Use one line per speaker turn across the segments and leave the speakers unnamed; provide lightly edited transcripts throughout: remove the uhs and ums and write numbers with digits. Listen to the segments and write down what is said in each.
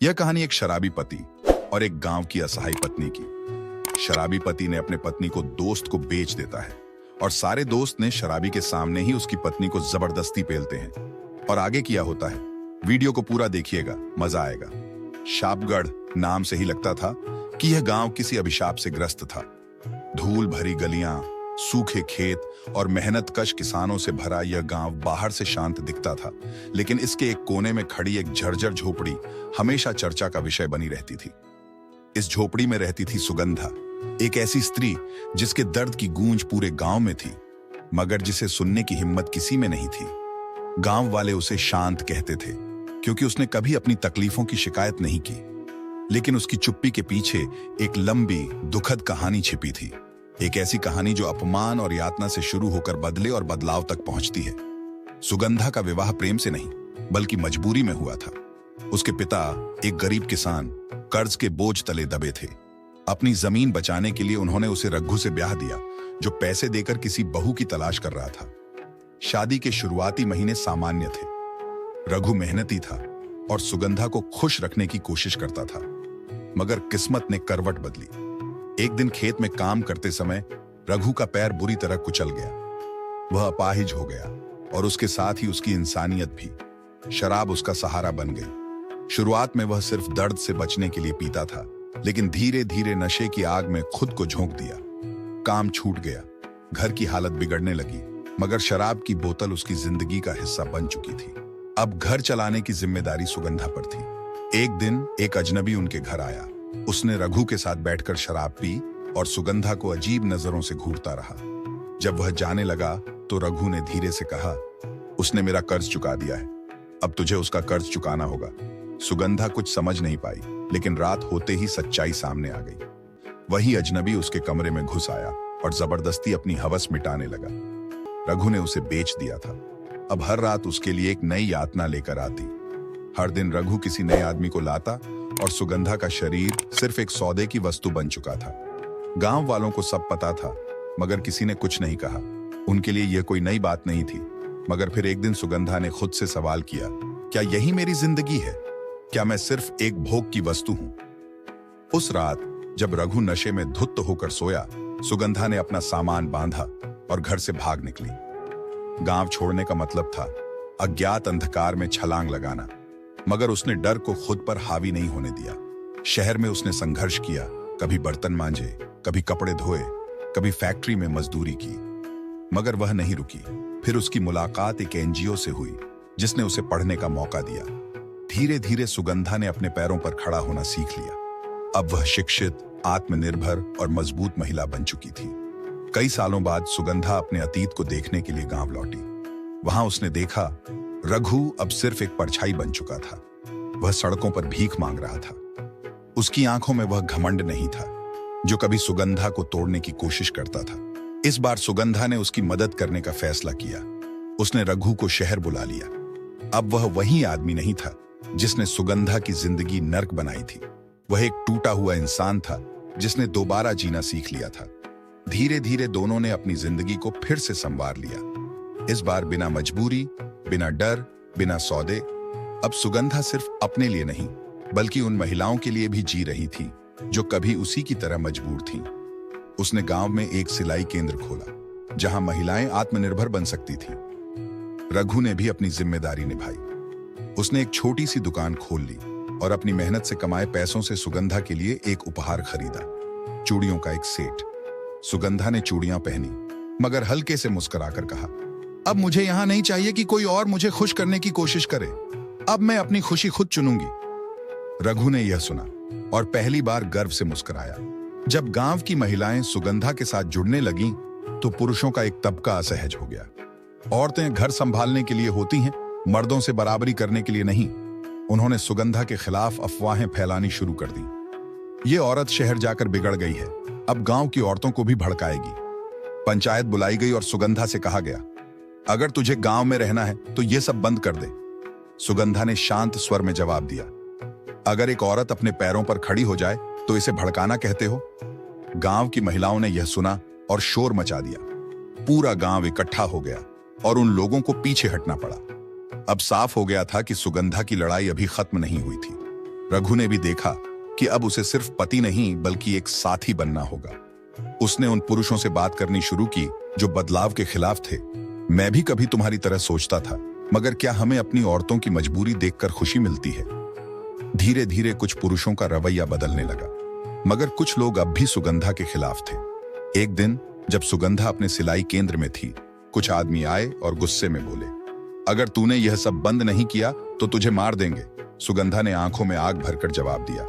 यह कहानी एक शराबी पति और एक गांव की असहाय पत्नी की। शराबी पति ने अपने पत्नी को दोस्त को बेच देता है और सारे दोस्त ने शराबी के सामने ही उसकी पत्नी को जबरदस्ती पेलते हैं। और आगे किया होता है, वीडियो को पूरा देखिएगा, मजा आएगा। शापगढ़ नाम से ही लगता था कि यह गांव किसी अभिशाप से ग्रस्त था। धूल भरी गलियां, सूखे खेत और मेहनतकश किसानों से भरा यह गांव बाहर से शांत दिखता था, लेकिन इसके एक कोने में खड़ी एक जर्जर झोपड़ी हमेशा चर्चा का विषय बनी रहती थी। इस झोपड़ी में रहती थी सुगंधा, एक ऐसी स्त्री जिसके दर्द की गूंज पूरे गांव में थी, मगर जिसे सुनने की हिम्मत किसी में नहीं थी। गांव वाले उसे शांत कहते थे क्योंकि उसने कभी अपनी तकलीफों की शिकायत नहीं की, लेकिन उसकी चुप्पी के पीछे एक लंबी दुखद कहानी छिपी थी। एक ऐसी कहानी जो अपमान और यातना से शुरू होकर बदले और बदलाव तक पहुंचती है। सुगंधा का विवाह प्रेम से नहीं बल्कि मजबूरी में हुआ था। उसके पिता एक गरीब किसान कर्ज के बोझ तले दबे थे। अपनी जमीन बचाने के लिए उन्होंने उसे रघु से ब्याह दिया, जो पैसे देकर किसी बहू की तलाश कर रहा था। शादी के शुरुआती महीने सामान्य थे। रघु मेहनती था और सुगंधा को खुश रखने की कोशिश करता था, मगर किस्मत ने करवट बदली। एक दिन खेत में काम करते समय रघु का पैर बुरी तरह कुचल गया। वह अपाहिज हो गया और उसके साथ ही उसकी इंसानियत भी। शराब उसका सहारा बन गई। शुरुआत में वह सिर्फ दर्द से बचने के लिए पीता था, लेकिन धीरे धीरे नशे की आग में खुद को झोंक दिया। काम छूट गया, घर की हालत बिगड़ने लगी, मगर शराब की बोतल उसकी जिंदगी का हिस्सा बन चुकी थी। अब घर चलाने की जिम्मेदारी सुगंधा पर थी। एक दिन एक अजनबी उनके घर आया। उसने रघु के साथ बैठकर शराब पी और सुगंधा को अजीब नजरों से घूरता रहा। जब वह जाने लगा तो रघु ने धीरे से कहा, उसने मेरा कर्ज चुका दिया है, अब तुझे उसका कर्ज चुकाना होगा। सुगंधा कुछ समझ नहीं पाई, लेकिन रात होते ही सच्चाई सामने आ गई। वही अजनबी उसके कमरे में घुस आया और जबरदस्ती अपनी हवस मिटाने लगा। रघु ने उसे बेच दिया था। अब हर रात उसके लिए एक नई यातना लेकर आती। हर दिन रघु किसी नए आदमी को लाता और सुगंधा का शरीर सिर्फ एक सौदे की वस्तु बन चुका था। गांव वालों को सब पता था, मगर किसी ने कुछ नहीं कहा। उनके लिए यह कोई नई बात नहीं थी। मगर फिर एक दिन सुगंधा ने खुद से सवाल किया, क्या यही मेरी जिंदगी है? क्या मैं सिर्फ एक भोग की वस्तु हूं? उस रात जब रघु नशे में धुत होकर सोया, सुगंधा ने अपना सामान बांधा और घर से भाग निकली। गांव छोड़ने का मतलब था अज्ञात अंधकार में छलांग लगाना, मगर उसने डर को खुद पर हावी नहीं होने दिया। शहर में उसने संघर्ष किया, कभी बर्तन मांजे, कभी कपड़े धोए, कभी फैक्ट्री में मजदूरी की, मगर वह नहीं रुकी। फिर उसकी मुलाकात एक एनजीओ से हुई, जिसने उसे पढ़ने का मौका दिया। धीरे धीरे सुगंधा ने अपने पैरों पर खड़ा होना सीख लिया। अब वह शिक्षित, आत्मनिर्भर और मजबूत महिला बन चुकी थी। कई सालों बाद सुगंधा अपने अतीत को देखने के लिए गांव लौटी। वहां उसने देखा रघु अब सिर्फ एक परछाई बन चुका था। वह सड़कों पर भीख मांग रहा था। उसकी आंखों में वह घमंड नहीं था जो कभी सुगंधा को तोड़ने की कोशिश करता था। इस बार सुगंधा ने उसकी मदद करने का फैसला किया। उसने रघु को शहर बुला लिया। अब वह वही आदमी नहीं था जिसने सुगंधा की जिंदगी नर्क बनाई थी। वह एक टूटा हुआ इंसान था जिसने दोबारा जीना सीख लिया था। धीरे धीरे दोनों ने अपनी जिंदगी को फिर से संवार लिया। इस बार बिना मजबूरी, बिना डर, बिना सौदे। अब सुगंधा सिर्फ अपने लिए नहीं बल्कि उन महिलाओं के लिए भी जी रही थी जो कभी उसी की तरह मजबूर थीं। उसने गांव में एक सिलाई केंद्र खोला जहां महिलाएं आत्मनिर्भर बन सकती थीं। रघु ने भी अपनी जिम्मेदारी निभाई। उसने एक छोटी सी दुकान खोल ली और अपनी मेहनत से कमाए पैसों से सुगंधा के लिए एक उपहार खरीदा, चूड़ियों का एक सेट। सुगंधा ने चूड़ियां पहनी, मगर हल्के से मुस्कुराकर कहा, अब मुझे यहां नहीं चाहिए कि कोई और मुझे खुश करने की कोशिश करे। अब मैं अपनी खुशी खुद चुनूंगी। रघु ने यह सुना और पहली बार गर्व से मुस्कुराया। जब गांव की महिलाएं सुगंधा के साथ जुड़ने लगीं, तो पुरुषों का एक तबका असहज हो गया। औरतें घर संभालने के लिए होती हैं, मर्दों से बराबरी करने के लिए नहीं। उन्होंने सुगंधा के खिलाफ अफवाहें फैलानी शुरू कर दी। ये औरत शहर जाकर बिगड़ गई है, अब गांव की औरतों को भी भड़काएगी। पंचायत बुलाई गई और सुगंधा से कहा गया, अगर तुझे गांव में रहना है तो ये सब बंद कर दे। सुगंधा ने शांत स्वर में जवाब दिया, अगर एक औरत अपने पैरों पर खड़ी हो जाए तो इसे भड़काना कहते हो? गांव की महिलाओं ने यह सुना और शोर मचा दिया। पूरा गांव इकट्ठा हो गया और उन लोगों को पीछे हटना पड़ा। अब साफ हो गया था कि सुगंधा की लड़ाई अभी खत्म नहीं हुई थी। रघु ने भी देखा कि अब उसे सिर्फ पति नहीं बल्कि एक साथी बनना होगा। उसने उन पुरुषों से बात करनी शुरू की जो बदलाव के खिलाफ थे। मैं भी कभी तुम्हारी तरह सोचता था, मगर क्या हमें अपनी औरतों की मजबूरी देखकर खुशी मिलती है? धीरे धीरे कुछ पुरुषों का रवैया बदलने लगा, मगर कुछ लोग अब भी सुगंधा के खिलाफ थे। एक दिन जब सुगंधा अपने सिलाई केंद्र में थी, कुछ आदमी आए और गुस्से में बोले, अगर तूने यह सब बंद नहीं किया तो तुझे मार देंगे। सुगंधा ने आंखों में आग भरकर जवाब दिया,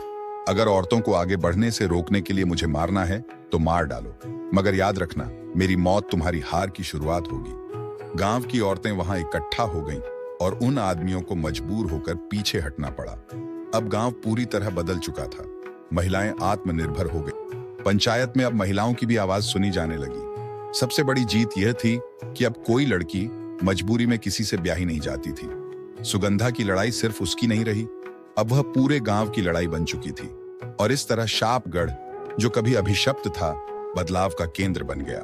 अगर औरतों को आगे बढ़ने से रोकने के लिए मुझे मारना है तो मार डालो, मगर याद रखना मेरी मौत तुम्हारी हार की शुरुआत होगी। गांव की औरतें वहां इकट्ठा हो गईं और उन आदमियों को मजबूर होकर पीछे हटना पड़ा। अब गांव पूरी तरह बदल चुका था। महिलाएं आत्मनिर्भर हो गई। पंचायत में अब महिलाओं की भी आवाज सुनी जाने लगी। सबसे बड़ी जीत यह थी कि अब कोई लड़की मजबूरी में किसी से ब्याही नहीं जाती थी। सुगंधा की लड़ाई सिर्फ उसकी नहीं रही, अब वह पूरे गांव की लड़ाई बन चुकी थी। और इस तरह शापगढ़, जो कभी अभिशप्त था, बदलाव का केंद्र बन गया।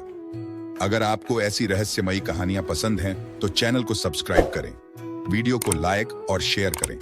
अगर आपको ऐसी रहस्यमयी कहानियां पसंद हैं तो चैनल को सब्सक्राइब करें, वीडियो को लाइक और शेयर करें।